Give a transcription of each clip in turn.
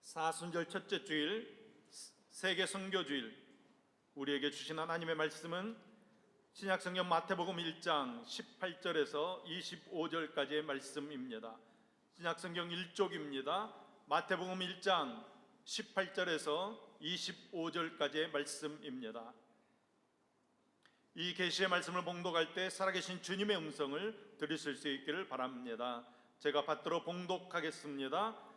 사순절 첫째 주일, 세계 선교주일, 우리에게 주신 하나님의 말씀은 신약성경 마태복음 1장 18절에서 25절까지의 말씀입니다. 신약성경 1쪽입니다. 마태복음 1장 18절에서 25절까지의 말씀입니다. 이 계시의 말씀을 봉독할 때 살아계신 주님의 음성을 들으실 수 있기를 바랍니다. 제가 받들어 봉독하겠습니다.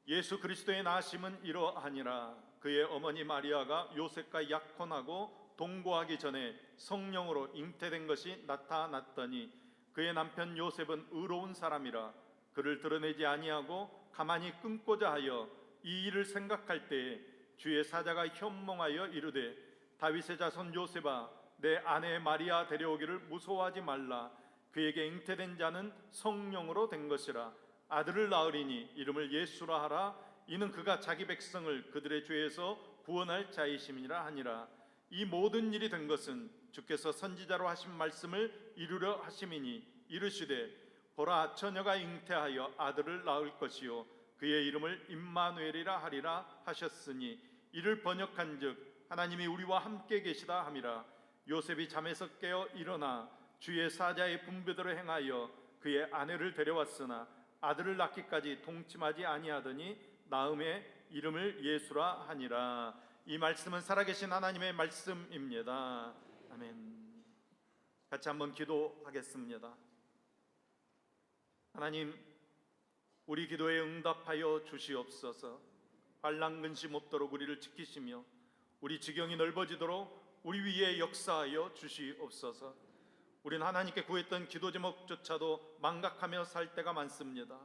예수 그리스도의 나심은 이러하니라. 그의 어머니 마리아가 요셉과 약혼하고 동거하기 전에 성령으로 잉태된 것이 나타났더니 그의 남편 요셉은 의로운 사람이라 그를 드러내지 아니하고 가만히 끊고자 하여 이 일을 생각할 때에 주의 사자가 현몽하여 이르되 다윗의 자손 요셉아 내 아내 마리아 데려오기를 무서워하지 말라. 그에게 잉태된 자는 성령으로 된 것이라. 아들을 낳으리니 이름을 예수라 하라. 이는 그가 자기 백성을 그들의 죄에서 구원할 자이심이라 하니라. 이 모든 일이 된 것은 주께서 선지자로 하신 말씀을 이루려 하심이니 이르시되 보라 처녀가 잉태하여 아들을 낳을 것이요 그의 이름을 임마누엘이라 하리라 하셨으니 이를 번역한즉 하나님이 우리와 함께 계시다 함이라. 요셉이 잠에서 깨어 일어나 주의 사자의 분배대로 행하여 그의 아내를 데려왔으나 아들을 낳기까지 동침하지 아니하더니 낳음에 이름을 예수라 하니라. 이 말씀은 살아계신 하나님의 말씀입니다. 아멘. 같이 한번 기도하겠습니다. 하나님, 우리 기도에 응답하여 주시옵소서. 환난 근심 없도록 우리를 지키시며 우리 지경이 넓어지도록 우리 위에 역사하여 주시옵소서. 우리는 하나님께 구했던 기도 제목조차도 망각하며 살 때가 많습니다.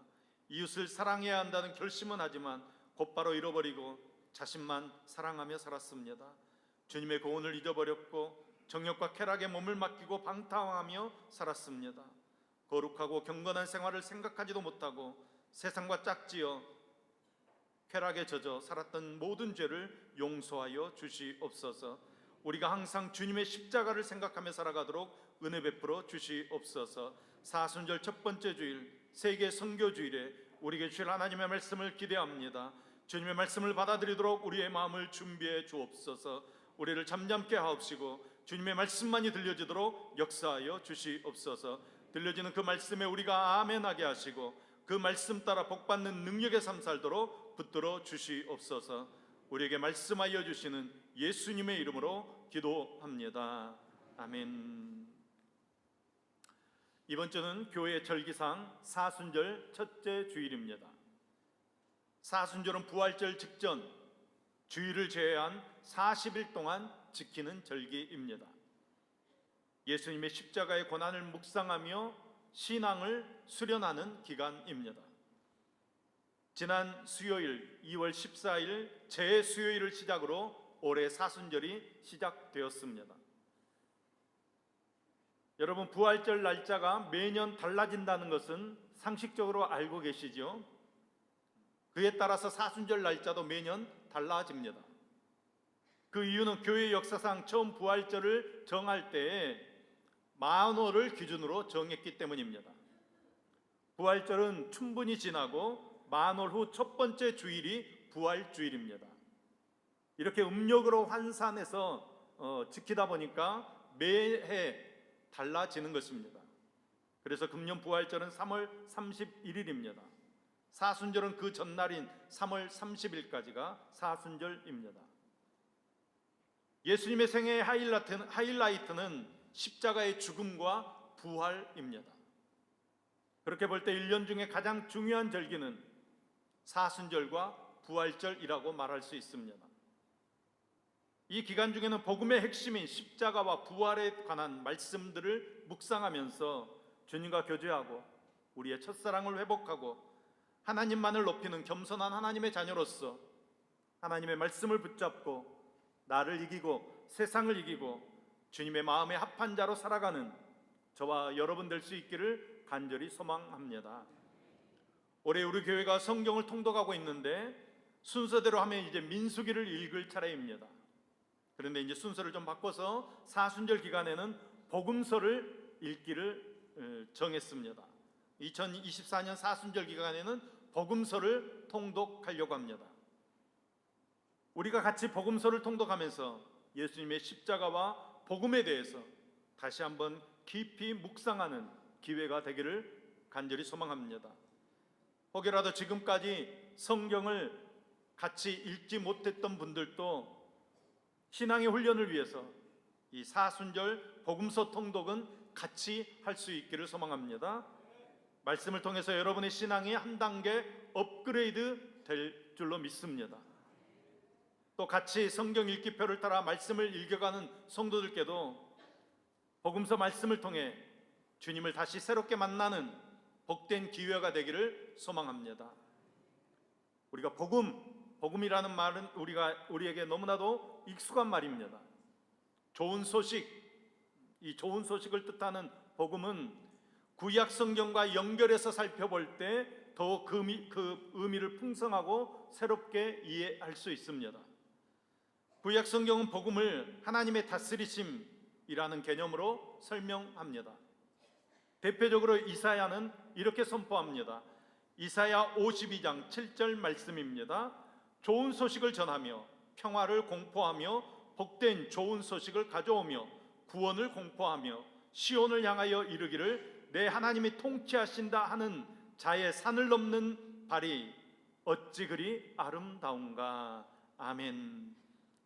이웃을 사랑해야 한다는 결심은 하지만 곧바로 잃어버리고 자신만 사랑하며 살았습니다. 주님의 고온을 잊어버렸고 정욕과 쾌락에 몸을 맡기고 방탕하며 살았습니다. 거룩하고 경건한 생활을 생각하지도 못하고 세상과 짝지어 쾌락에 젖어 살았던 모든 죄를 용서하여 주시옵소서. 우리가 항상 주님의 십자가를 생각하며 살아가도록 은혜 베풀어 주시옵소서. 사순절 첫 번째 주일 세계 선교주일에 우리에게 주실 하나님의 말씀을 기대합니다. 주님의 말씀을 받아들이도록 우리의 마음을 준비해 주옵소서. 우리를 잠잠케 하옵시고 주님의 말씀만이 들려지도록 역사하여 주시옵소서. 들려지는 그 말씀에 우리가 아멘하게 하시고 그 말씀 따라 복받는 능력의 삶 살도록 붙들어 주시옵소서. 우리에게 말씀하여 주시는 예수님의 이름으로 기도합니다. 아멘. 이번 주는 교회 절기상 사순절 첫째 주일입니다. 사순절은 부활절 직전 주일을 제외한 40일 동안 지키는 절기입니다. 예수님의 십자가의 고난을 묵상하며 신앙을 수련하는 기간입니다. 지난 수요일 2월 14일 제수요일을 시작으로 올해 사순절이 시작되었습니다. 여러분, 부활절 날짜가 매년 달라진다는 것은 상식적으로 알고 계시죠? 그에 따라서 사순절 날짜도 매년 달라집니다. 그 이유는 교회 역사상 처음 부활절을 정할 때에 만월을 기준으로 정했기 때문입니다. 부활절은 충분히 지나고 만월 후 첫 번째 주일이 부활주일입니다. 이렇게 음력으로 환산해서 지키다 보니까 매해 달라지는 것입니다. 그래서 금년 부활절은 3월 31일입니다. 사순절은 그 전날인 3월 30일까지가 사순절입니다. 예수님의 생애의 하이라이트는 십자가의 죽음과 부활입니다. 그렇게 볼 때 1년 중에 가장 중요한 절기는 사순절과 부활절이라고 말할 수 있습니다. 이 기간 중에는 복음의 핵심인 십자가와 부활에 관한 말씀들을 묵상하면서 주님과 교제하고 우리의 첫사랑을 회복하고 하나님만을 높이는 겸손한 하나님의 자녀로서 하나님의 말씀을 붙잡고 나를 이기고 세상을 이기고 주님의 마음에 합한 자로 살아가는 저와 여러분 될 수 있기를 간절히 소망합니다. 올해 우리 교회가 성경을 통독하고 있는데 순서대로 하면 이제 민수기를 읽을 차례입니다. 그런데 이제 순서를 좀 바꿔서 사순절 기간에는 복음서를 읽기를 정했습니다. 2024년 사순절 기간에는 복음서를 통독하려고 합니다. 우리가 같이 복음서를 통독하면서 예수님의 십자가와 복음에 대해서 다시 한번 깊이 묵상하는 기회가 되기를 간절히 소망합니다. 혹여라도 지금까지 성경을 같이 읽지 못했던 분들도 신앙의 훈련을 위해서 이 사순절 복음서 통독은 같이 할 수 있기를 소망합니다. 말씀을 통해서 여러분의 신앙이 한 단계 업그레이드 될 줄로 믿습니다. 또 같이 성경 읽기표를 따라 말씀을 읽어가는 성도들께도 복음서 말씀을 통해 주님을 다시 새롭게 만나는 복된 기회가 되기를 소망합니다. 우리가 복음이라는 말은 우리에게 너무나도 익숙한 말입니다. 좋은 소식, 이 좋은 소식을 뜻하는 복음은 구약 성경과 연결해서 살펴볼 때 더 그 의미를 풍성하고 새롭게 이해할 수 있습니다. 구약 성경은 복음을 하나님의 다스리심이라는 개념으로 설명합니다. 대표적으로 이사야는 이렇게 선포합니다. 이사야 52장 7절 말씀입니다. 좋은 소식을 전하며 평화를 공포하며 복된 좋은 소식을 가져오며 구원을 공포하며 시온을 향하여 이르기를 내 하나님이 통치하신다 하는 자의 산을 넘는 발이 어찌 그리 아름다운가. 아멘.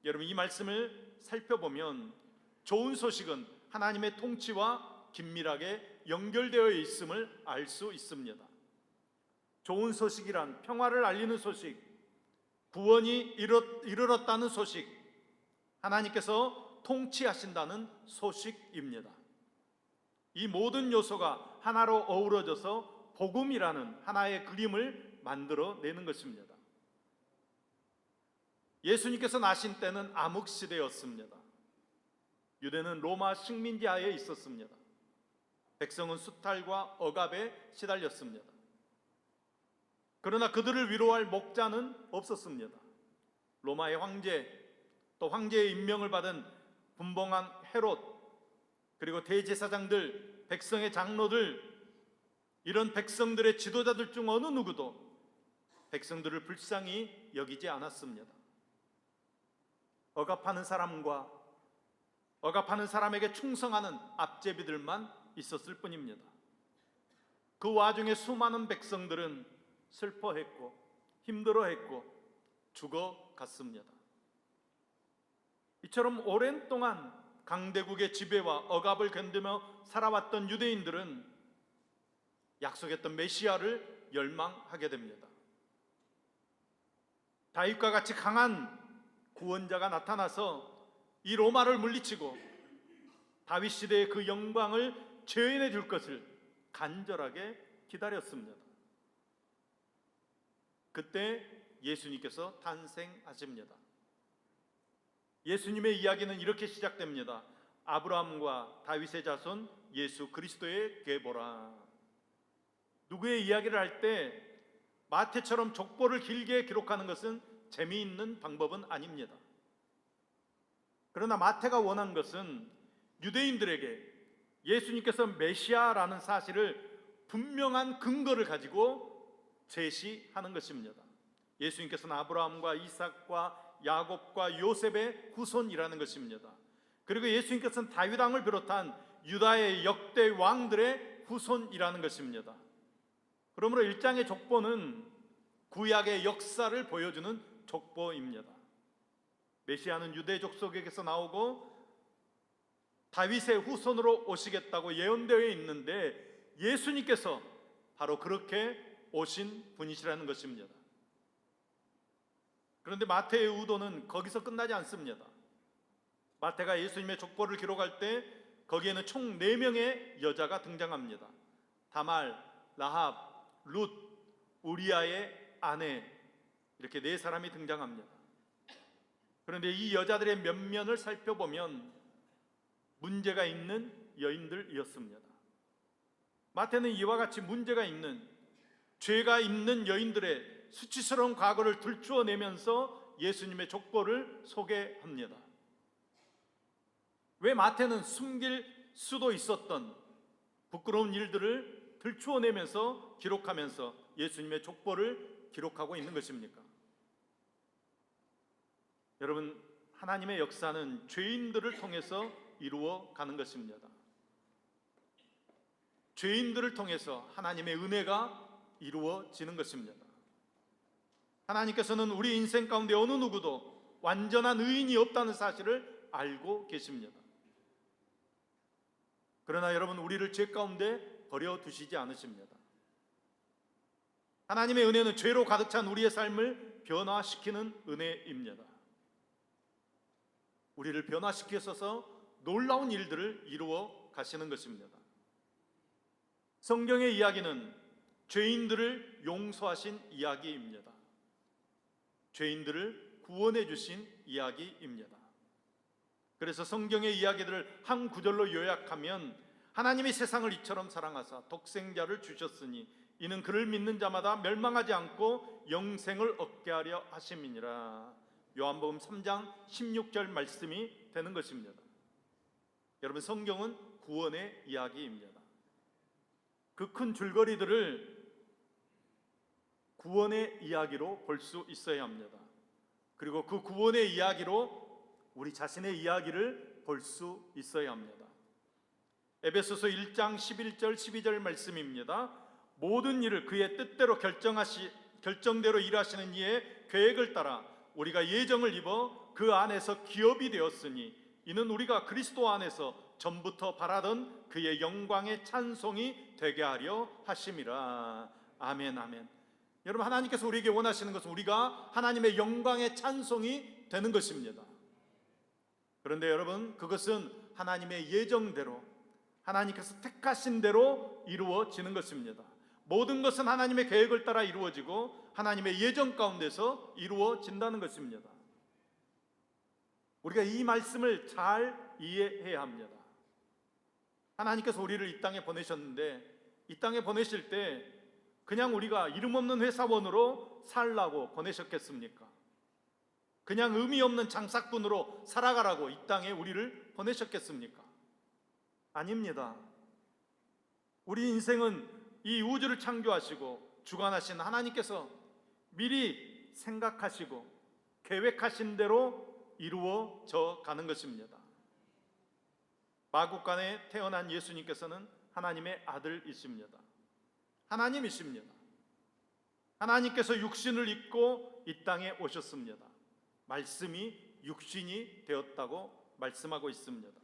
여러분, 이 말씀을 살펴보면 좋은 소식은 하나님의 통치와 긴밀하게 연결되어 있음을 알 수 있습니다. 좋은 소식이란 평화를 알리는 소식, 구원이 이르렀다는 소식, 하나님께서 통치하신다는 소식입니다. 이 모든 요소가 하나로 어우러져서 복음이라는 하나의 그림을 만들어내는 것입니다. 예수님께서 나신 때는 암흑시대였습니다. 유대는 로마 식민지 하에 있었습니다. 백성은 수탈과 억압에 시달렸습니다. 그러나 그들을 위로할 목자는 없었습니다. 로마의 황제, 또 황제의 임명을 받은 분봉한 헤롯, 그리고 대제사장들, 백성의 장로들, 이런 백성들의 지도자들 중 어느 누구도 백성들을 불쌍히 여기지 않았습니다. 억압하는 사람과 억압하는 사람에게 충성하는 앞제비들만 있었을 뿐입니다. 그 와중에 수많은 백성들은 슬퍼했고 힘들어했고 죽어갔습니다. 이처럼 오랜 동안 강대국의 지배와 억압을 견디며 살아왔던 유대인들은 약속했던 메시아를 열망하게 됩니다. 다윗과 같이 강한 구원자가 나타나서 이 로마를 물리치고 다윗 시대의 그 영광을 재현해 줄 것을 간절하게 기다렸습니다. 그때 예수님께서 탄생하십니다. 예수님의 이야기는 이렇게 시작됩니다. 아브라함과 다윗의 자손 예수 그리스도의 계보라. 누구의 이야기를 할 때 마태처럼 족보를 길게 기록하는 것은 재미있는 방법은 아닙니다. 그러나 마태가 원한 것은 유대인들에게 예수님께서 메시아라는 사실을 분명한 근거를 가지고 제시하는 것입니다. 예수님께서는 아브라함과 이삭과 야곱과 요셉의 후손이라는 것입니다. 그리고 예수님께서는 다윗 왕을 비롯한 유다의 역대 왕들의 후손이라는 것입니다. 그러므로 1장의 족보는 구약의 역사를 보여주는 족보입니다. 메시아는 유대 족속에게서 나오고 다윗의 후손으로 오시겠다고 예언되어 있는데 예수님께서 바로 그렇게 오신 분이시라는 것입니다. 그런데 마태의 의도는 거기서 끝나지 않습니다. 마태가 예수님의 족보를 기록할 때 거기에는 총 4명의 여자가 등장합니다. 다말, 라합, 룻, 우리아의 아내, 이렇게 4사람이 등장합니다. 그런데 이 여자들의 면면을 살펴보면 문제가 있는 여인들이었습니다. 마태는 이와 같이 문제가 있는, 죄가 있는 여인들의 수치스러운 과거를 들추어내면서 예수님의 족보를 소개합니다. 왜 마태는 숨길 수도 있었던 부끄러운 일들을 들추어내면서 기록하면서 예수님의 족보를 기록하고 있는 것입니까? 여러분, 하나님의 역사는 죄인들을 통해서 이루어 가는 것입니다. 죄인들을 통해서 하나님의 은혜가 이루어지는 것입니다. 하나님께서는 우리 인생 가운데 어느 누구도 완전한 의인이 없다는 사실을 알고 계십니다. 그러나 여러분, 우리를 죄 가운데 버려두시지 않으십니다. 하나님의 은혜는 죄로 가득 찬 우리의 삶을 변화시키는 은혜입니다. 우리를 변화시키셔서 놀라운 일들을 이루어 가시는 것입니다. 성경의 이야기는 죄인들을 용서하신 이야기입니다. 죄인들을 구원해 주신 이야기입니다. 그래서 성경의 이야기들을 한 구절로 요약하면, 하나님이 세상을 이처럼 사랑하사 독생자를 주셨으니 이는 그를 믿는 자마다 멸망하지 않고 영생을 얻게 하려 하심이니라. 요한복음 3장 16절 말씀이 되는 것입니다. 여러분, 성경은 구원의 이야기입니다. 그 큰 줄거리들을 구원의 이야기로 볼 수 있어야 합니다. 그리고 그 구원의 이야기로 우리 자신의 이야기를 볼 수 있어야 합니다. 에베소서 1장 11절 12절 말씀입니다. 모든 일을 그의 뜻대로 결정대로 일하시는 이의 계획을 따라 우리가 예정을 입어 그 안에서 기업이 되었으니 이는 우리가 그리스도 안에서 전부터 바라던 그의 영광의 찬송이 되게 하려 하심이라. 아멘, 아멘. 여러분, 하나님께서 우리에게 원하시는 것은 우리가 하나님의 영광의 찬송이 되는 것입니다. 그런데 여러분, 그것은 하나님의 예정대로, 하나님께서 택하신 대로 이루어지는 것입니다. 모든 것은 하나님의 계획을 따라 이루어지고 하나님의 예정 가운데서 이루어진다는 것입니다. 우리가 이 말씀을 잘 이해해야 합니다. 하나님께서 우리를 이 땅에 보내셨는데, 이 땅에 보내실 때 그냥 우리가 이름 없는 회사원으로 살라고 보내셨겠습니까? 그냥 의미 없는 장사꾼으로 살아가라고 이 땅에 우리를 보내셨겠습니까? 아닙니다. 우리 인생은 이 우주를 창조하시고 주관하신 하나님께서 미리 생각하시고 계획하신 대로 이루어져 가는 것입니다. 마국간에 태어난 예수님께서는 하나님의 아들이십니다. 하나님이십니다. 하나님께서 육신을 입고 이 땅에 오셨습니다. 말씀이 육신이 되었다고 말씀하고 있습니다.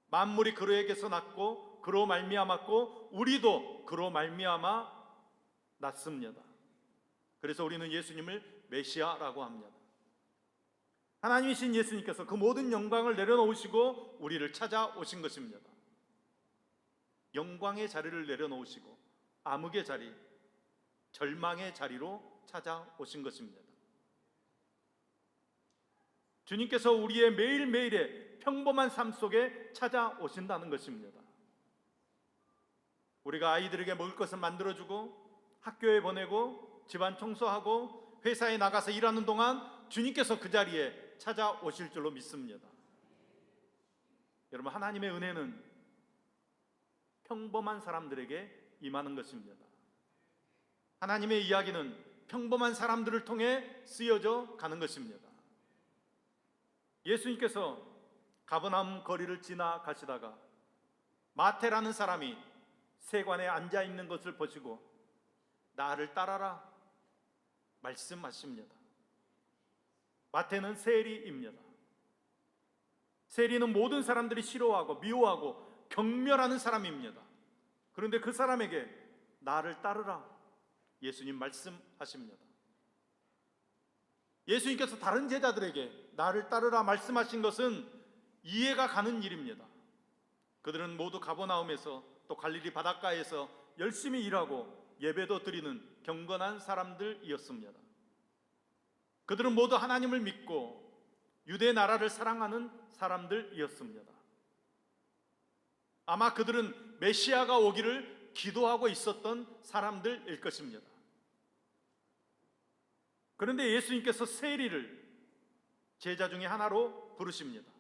만물이 그로에게서 났고 그로 말미암았고 우리도 그로 말미암아 났습니다. 그래서 우리는 예수님을 메시아라고 합니다. 하나님이신 예수님께서 그 모든 영광을 내려놓으시고 우리를 찾아오신 것입니다. 영광의 자리를 내려놓으시고 암흑의 자리, 절망의 자리로 찾아오신 것입니다. 주님께서 우리의 매일매일의 평범한 삶 속에 찾아오신다는 것입니다. 우리가 아이들에게 먹을 것을 만들어주고 학교에 보내고 집안 청소하고 회사에 나가서 일하는 동안 주님께서 그 자리에 찾아오실 줄로 믿습니다. 여러분, 하나님의 은혜는 평범한 사람들에게 임하는 것입니다. 하나님의 이야기는 평범한 사람들을 통해 쓰여져 가는 것입니다. 예수님께서 가버나움 거리를 지나가시다가 마태라는 사람이 세관에 앉아 있는 것을 보시고 나를 따라라 말씀하십니다. 마태는 세리입니다. 세리는 모든 사람들이 싫어하고 미워하고 경멸하는 사람입니다. 그런데 그 사람에게 나를 따르라 예수님 말씀하십니다. 예수님께서 다른 제자들에게 나를 따르라 말씀하신 것은 이해가 가는 일입니다. 그들은 모두 가버나움에서 또 갈릴리 바닷가에서 열심히 일하고 예배도 드리는 경건한 사람들이었습니다. 그들은 모두 하나님을 믿고 유대 나라를 사랑하는 사람들이었습니다. 아마 그들은 메시아가 오기를 기도하고 있었던 사람들일 것입니다. 그런데 예수님께서 세리를 제자 중에 하나로 부르십니다.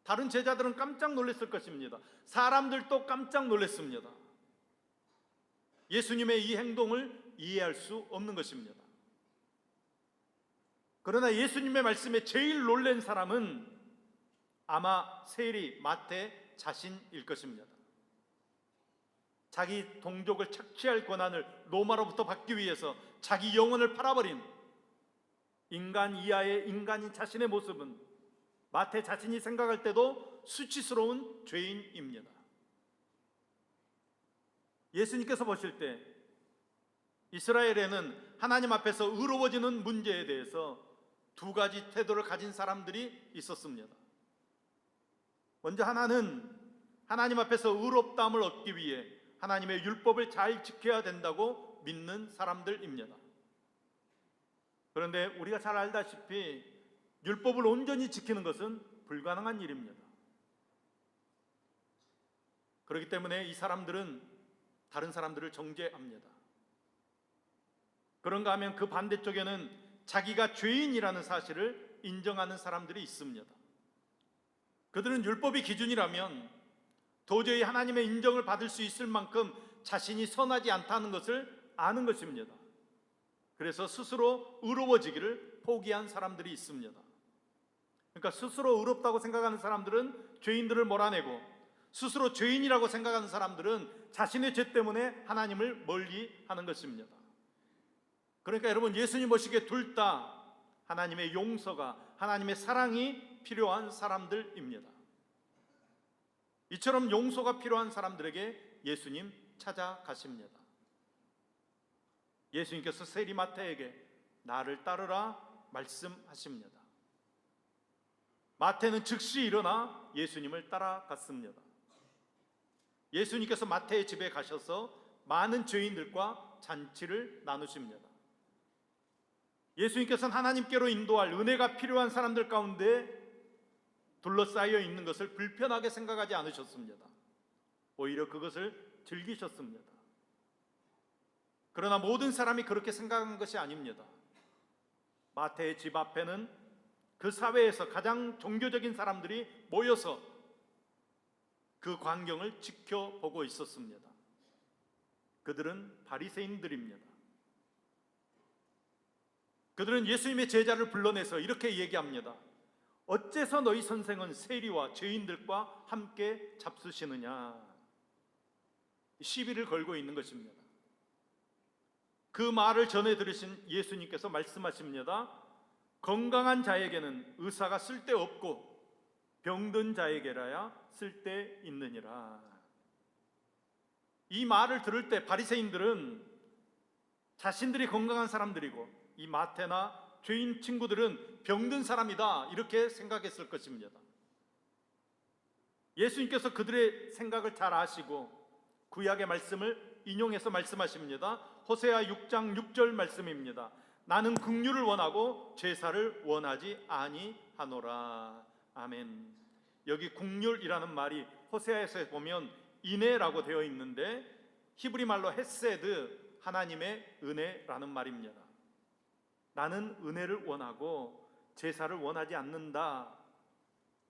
다른 제자들은 깜짝 놀랐을 것입니다. 사람들도 깜짝 놀랐습니다. 예수님의 이 행동을 이해할 수 없는 것입니다. 그러나 예수님의 말씀에 제일 놀란 사람은 아마 세리 마태 자신일 것입니다. 자기 동족을 착취할 권한을 로마로부터 받기 위해서 자기 영혼을 팔아버린 인간 이하의 인간인 자신의 모습은 마태 자신이 생각할 때도 수치스러운 죄인입니다. 예수님께서 보실 때 이스라엘에는 하나님 앞에서 의로워지는 문제에 대해서 두 가지 태도를 가진 사람들이 있었습니다. 먼저 하나는 하나님 앞에서 의롭다함을 얻기 위해 하나님의 율법을 잘 지켜야 된다고 믿는 사람들입니다. 그런데 우리가 잘 알다시피 율법을 온전히 지키는 것은 불가능한 일입니다. 그렇기 때문에 이 사람들은 다른 사람들을 정죄합니다. 그런가 하면 그 반대쪽에는 자기가 죄인이라는 사실을 인정하는 사람들이 있습니다. 그들은 율법이 기준이라면 도저히 하나님의 인정을 받을 수 있을 만큼 자신이 선하지 않다는 것을 아는 것입니다. 그래서 스스로 의로워지기를 포기한 사람들이 있습니다. 그러니까 스스로 의롭다고 생각하는 사람들은 죄인들을 몰아내고, 스스로 죄인이라고 생각하는 사람들은 자신의 죄 때문에 하나님을 멀리하는 것입니다. 그러니까 여러분, 예수님 보시기에 둘 다 하나님의 용서가, 하나님의 사랑이 필요한 사람들입니다. 이처럼 용서가 필요한 사람들에게 예수님 찾아가십니다. 예수님께서 세리 마태에게 나를 따르라 말씀하십니다. 마태는 즉시 일어나 예수님을 따라갔습니다. 예수님께서 마태의 집에 가셔서 많은 죄인들과 잔치를 나누십니다. 예수님께서는 하나님께로 인도할 은혜가 필요한 사람들 가운데 둘러싸여 있는 것을 불편하게 생각하지 않으셨습니다. 오히려 그것을 즐기셨습니다. 그러나 모든 사람이 그렇게 생각한 것이 아닙니다. 마태의 집 앞에는 그 사회에서 가장 종교적인 사람들이 모여서 그 광경을 지켜보고 있었습니다. 그들은 바리새인들입니다. 그들은 예수님의 제자를 불러내서 이렇게 얘기합니다. 어째서 너희 선생은 세리와 죄인들과 함께 잡수시느냐? 시비를 걸고 있는 것입니다. 그 말을 전해 들으신 예수님께서 말씀하십니다. 건강한 자에게는 의사가 쓸데없고 병든 자에게라야 쓸데있느니라. 이 말을 들을 때 바리새인들은 자신들이 건강한 사람들이고 이 마태나 죄인 친구들은 병든 사람이다, 이렇게 생각했을 것입니다. 예수님께서 그들의 생각을 잘 아시고 구약의 말씀을 인용해서 말씀하십니다. 호세아 6장 6절 말씀입니다. 나는 긍휼을 원하고 제사를 원하지 아니하노라. 아멘. 여기 긍휼이라는 말이 호세아에서 보면 인애라고 되어 있는데 히브리 말로 헤세드, 하나님의 은혜라는 말입니다. 나는 은혜를 원하고 제사를 원하지 않는다.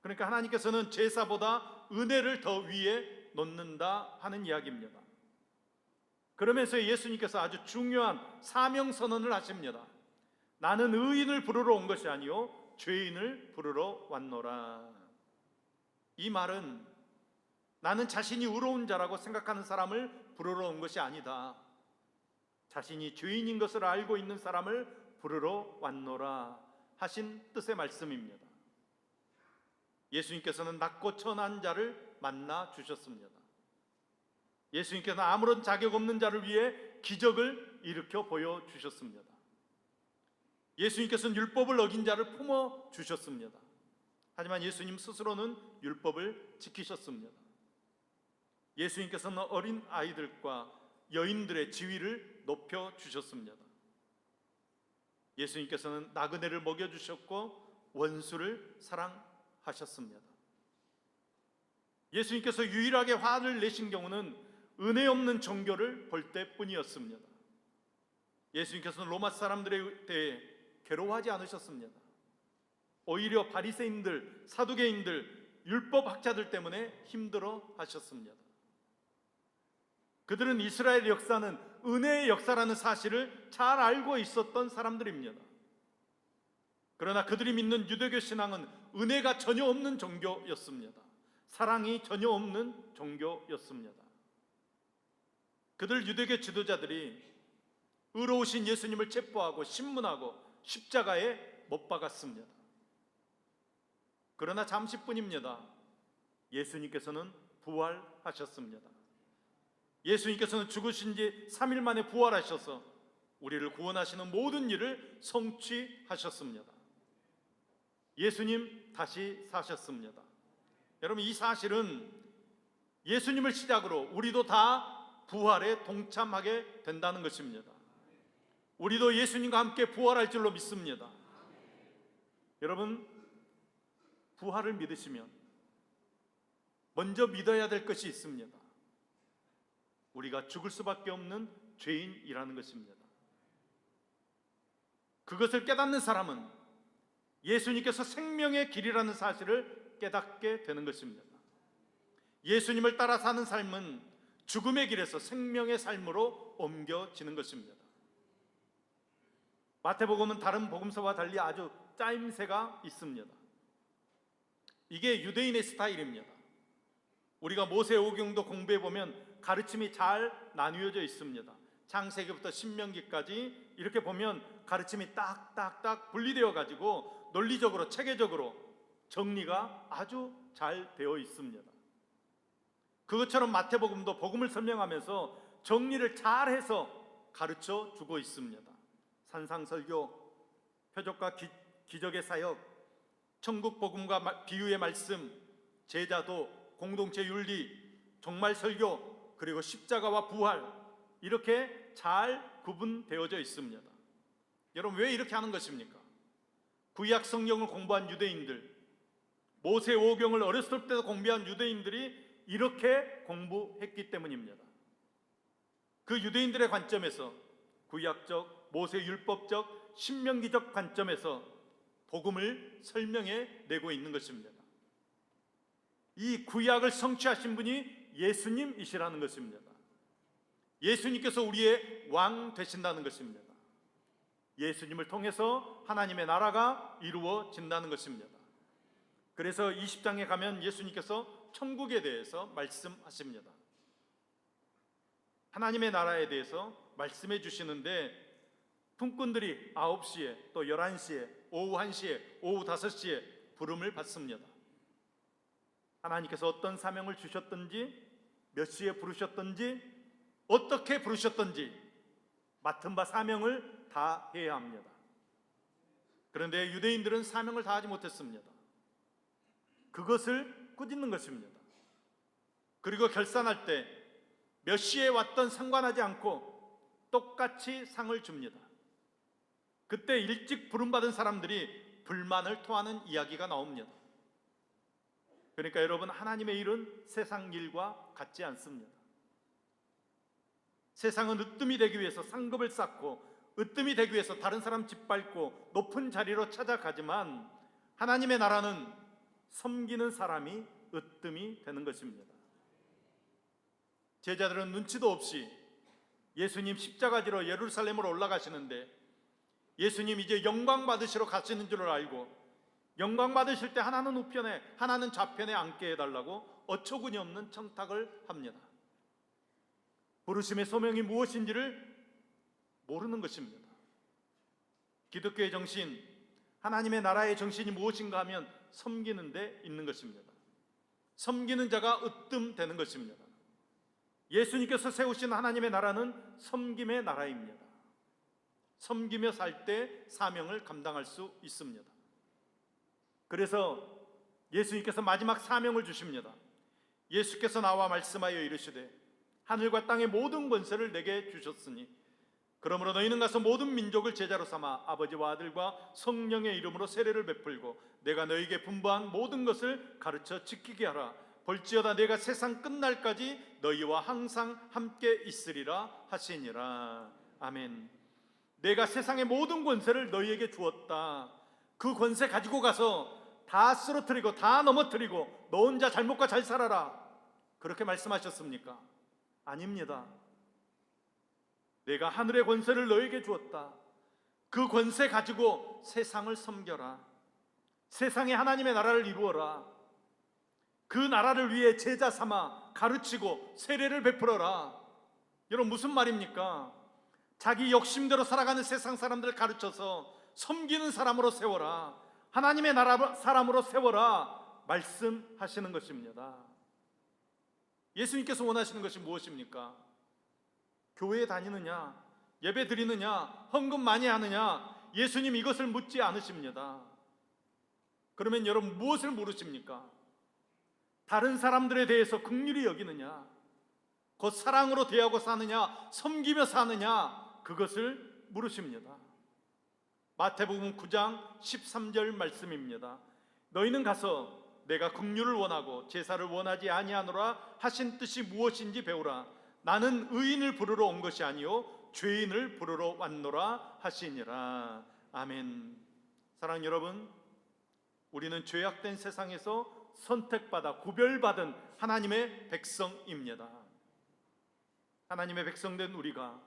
그러니까 하나님께서는 제사보다 은혜를 더 위에 놓는다 하는 이야기입니다. 그러면서 예수님께서 아주 중요한 사명 선언을 하십니다. 나는 의인을 부르러 온 것이 아니요 죄인을 부르러 왔노라. 이 말은 나는 자신이 의로운 자라고 생각하는 사람을 부르러 온 것이 아니다. 자신이 죄인인 것을 알고 있는 사람을 부르러 왔노라 하신 뜻의 말씀입니다. 예수님께서는 낮고 천한 자를 만나 주셨습니다. 예수님께서는 아무런 자격 없는 자를 위해 기적을 일으켜 보여주셨습니다. 예수님께서는 율법을 어긴 자를 품어 주셨습니다. 하지만 예수님 스스로는 율법을 지키셨습니다. 예수님께서는 어린 아이들과 여인들의 지위를 높여 주셨습니다. 예수님께서는 나그네를 먹여주셨고 원수를 사랑하셨습니다. 예수님께서 유일하게 화를 내신 경우는 은혜 없는 종교를 볼 때뿐이었습니다. 예수님께서는 로마 사람들에 대해 괴로워하지 않으셨습니다. 오히려 바리새인들, 사두개인들, 율법학자들 때문에 힘들어 하셨습니다. 그들은 이스라엘 역사는 은혜의 역사라는 사실을 잘 알고 있었던 사람들입니다. 그러나 그들이 믿는 유대교 신앙은 은혜가 전혀 없는 종교였습니다. 사랑이 전혀 없는 종교였습니다. 그들 유대교 지도자들이 의로우신 예수님을 체포하고 신문하고 십자가에 못 박았습니다. 그러나 잠시뿐입니다. 예수님께서는 부활하셨습니다. 예수님께서는 죽으신 지 3일 만에 부활하셔서 우리를 구원하시는 모든 일을 성취하셨습니다. 예수님 다시 사셨습니다. 여러분, 이 사실은 예수님을 시작으로 우리도 다 부활에 동참하게 된다는 것입니다. 우리도 예수님과 함께 부활할 줄로 믿습니다. 여러분, 부활을 믿으시면 먼저 믿어야 될 것이 있습니다. 우리가 죽을 수밖에 없는 죄인이라는 것입니다. 그것을 깨닫는 사람은 예수님께서 생명의 길이라는 사실을 깨닫게 되는 것입니다. 예수님을 따라 사는 삶은 죽음의 길에서 생명의 삶으로 옮겨지는 것입니다. 마태복음은 다른 복음서와 달리 아주 짜임새가 있습니다. 이게 유대인의 스타일입니다. 우리가 모세오경도 공부해 보면 가르침이 잘 나뉘어져 있습니다. 창세기부터 신명기까지 이렇게 보면 가르침이 딱딱딱 분리되어 가지고 논리적으로 체계적으로 정리가 아주 잘 되어 있습니다. 그것처럼 마태복음도 복음을 설명하면서 정리를 잘해서 가르쳐 주고 있습니다. 산상설교, 표적과 기적의 사역, 천국 복음과 비유의 말씀, 제자도, 공동체 윤리, 종말 설교, 그리고 십자가와 부활, 이렇게 잘 구분되어져 있습니다. 여러분, 왜 이렇게 하는 것입니까? 구약 성경을 공부한 유대인들, 모세오경을 어렸을 때도 공부한 유대인들이 이렇게 공부했기 때문입니다. 그 유대인들의 관점에서 구약적, 모세율법적, 신명기적 관점에서 복음을 설명해 내고 있는 것입니다. 이 구약을 성취하신 분이 예수님이시라는 것입니다. 예수님께서 우리의 왕 되신다는 것입니다. 예수님을 통해서 하나님의 나라가 이루어진다는 것입니다. 그래서 20장에 가면 예수님께서 천국에 대해서 말씀하십니다. 하나님의 나라에 대해서 말씀해 주시는데 품꾼들이 9시에 또 11시에 오후 1시에 오후 5시에 부름을 받습니다. 하나님께서 어떤 사명을 주셨든지 몇 시에 부르셨든지 어떻게 부르셨든지 맡은 바 사명을 다 해야 합니다. 그런데 유대인들은 사명을 다하지 못했습니다. 그것을 꾸짖는 것입니다. 그리고 결산할 때 몇 시에 왔던 상관하지 않고 똑같이 상을 줍니다. 그때 일찍 부름받은 사람들이 불만을 토하는 이야기가 나옵니다. 그러니까 여러분, 하나님의 일은 세상 일과 같지 않습니다. 세상은 으뜸이 되기 위해서 상급을 쌓고 으뜸이 되기 위해서 다른 사람 짓밟고 높은 자리로 찾아가지만 하나님의 나라는 섬기는 사람이 으뜸이 되는 것입니다. 제자들은 눈치도 없이 예수님 십자가지로 예루살렘으로 올라가시는데 예수님 이제 영광 받으시러 가시는 줄 알고 영광 받으실 때 하나는 우편에 하나는 좌편에 앉게 해달라고 어처구니 없는 청탁을 합니다. 부르심의 소명이 무엇인지를 모르는 것입니다. 기독교의 정신, 하나님의 나라의 정신이 무엇인가 하면 섬기는 데 있는 것입니다. 섬기는 자가 으뜸되는 것입니다. 예수님께서 세우신 하나님의 나라는 섬김의 나라입니다. 섬기며 살 때 사명을 감당할 수 있습니다. 그래서 예수님께서 마지막 사명을 주십니다. 예수께서 나와 말씀하여 이르시되 하늘과 땅의 모든 권세를 내게 주셨으니 그러므로 너희는 가서 모든 민족을 제자로 삼아 아버지와 아들과 성령의 이름으로 세례를 베풀고 내가 너희에게 분부한 모든 것을 가르쳐 지키게 하라. 볼지어다 내가 세상 끝날까지 너희와 항상 함께 있으리라 하시니라. 아멘. 내가 세상의 모든 권세를 너희에게 주었다. 그 권세 가지고 가서 다 쓰러뜨리고 다 넘어뜨리고 너 혼자 잘 먹고 잘 살아라. 그렇게 말씀하셨습니까? 아닙니다. 내가 하늘의 권세를 너희에게 주었다. 그 권세 가지고 세상을 섬겨라. 세상에 하나님의 나라를 이루어라. 그 나라를 위해 제자 삼아 가르치고 세례를 베풀어라. 여러분, 무슨 말입니까? 자기 욕심대로 살아가는 세상 사람들을 가르쳐서 섬기는 사람으로 세워라. 하나님의 나라 사람으로 세워라 말씀하시는 것입니다. 예수님께서 원하시는 것이 무엇입니까? 교회에 다니느냐, 예배 드리느냐, 헌금 많이 하느냐, 예수님 이것을 묻지 않으십니다. 그러면 여러분 무엇을 물으십니까? 다른 사람들에 대해서 긍휼히 여기느냐, 곧 사랑으로 대하고 사느냐, 섬기며 사느냐, 그것을 물으십니다. 마태복음 9장 13절 말씀입니다. 너희는 가서 내가 긍휼을 원하고 제사를 원하지 아니하노라 하신 뜻이 무엇인지 배우라. 나는 의인을 부르러 온 것이 아니요 죄인을 부르러 왔노라 하시니라. 아멘. 사랑하는 여러분, 우리는 죄악된 세상에서 선택받아 구별받은 하나님의 백성입니다. 하나님의 백성된 우리가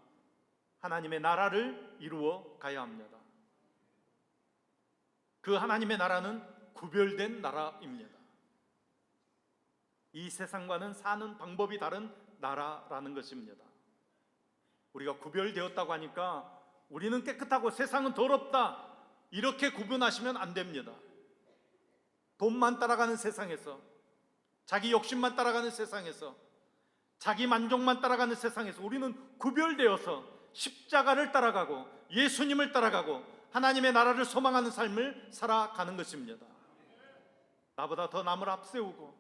하나님의 나라를 이루어 가야 합니다. 그 하나님의 나라는 구별된 나라입니다. 이 세상과는 사는 방법이 다른 나라라는 것입니다. 우리가 구별되었다고 하니까 우리는 깨끗하고 세상은 더럽다, 이렇게 구분하시면 안 됩니다. 돈만 따라가는 세상에서, 자기 욕심만 따라가는 세상에서, 자기 만족만 따라가는 세상에서 우리는 구별되어서 십자가를 따라가고 예수님을 따라가고 하나님의 나라를 소망하는 삶을 살아가는 것입니다. 나보다 더 남을 앞세우고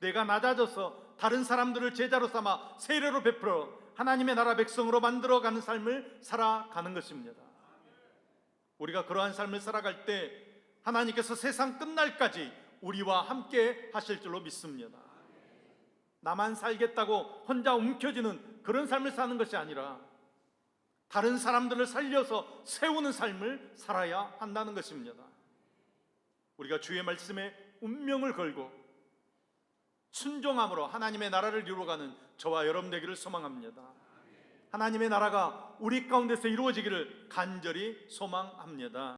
내가 낮아져서 다른 사람들을 제자로 삼아 세례로 베풀어 하나님의 나라 백성으로 만들어가는 삶을 살아가는 것입니다. 우리가 그러한 삶을 살아갈 때 하나님께서 세상 끝날까지 우리와 함께 하실 줄로 믿습니다. 나만 살겠다고 혼자 움켜쥐는 그런 삶을 사는 것이 아니라 다른 사람들을 살려서 세우는 삶을 살아야 한다는 것입니다. 우리가 주의 말씀에 운명을 걸고 순종함으로 하나님의 나라를 이루어가는 저와 여러분 되기를 소망합니다. 하나님의 나라가 우리 가운데서 이루어지기를 간절히 소망합니다.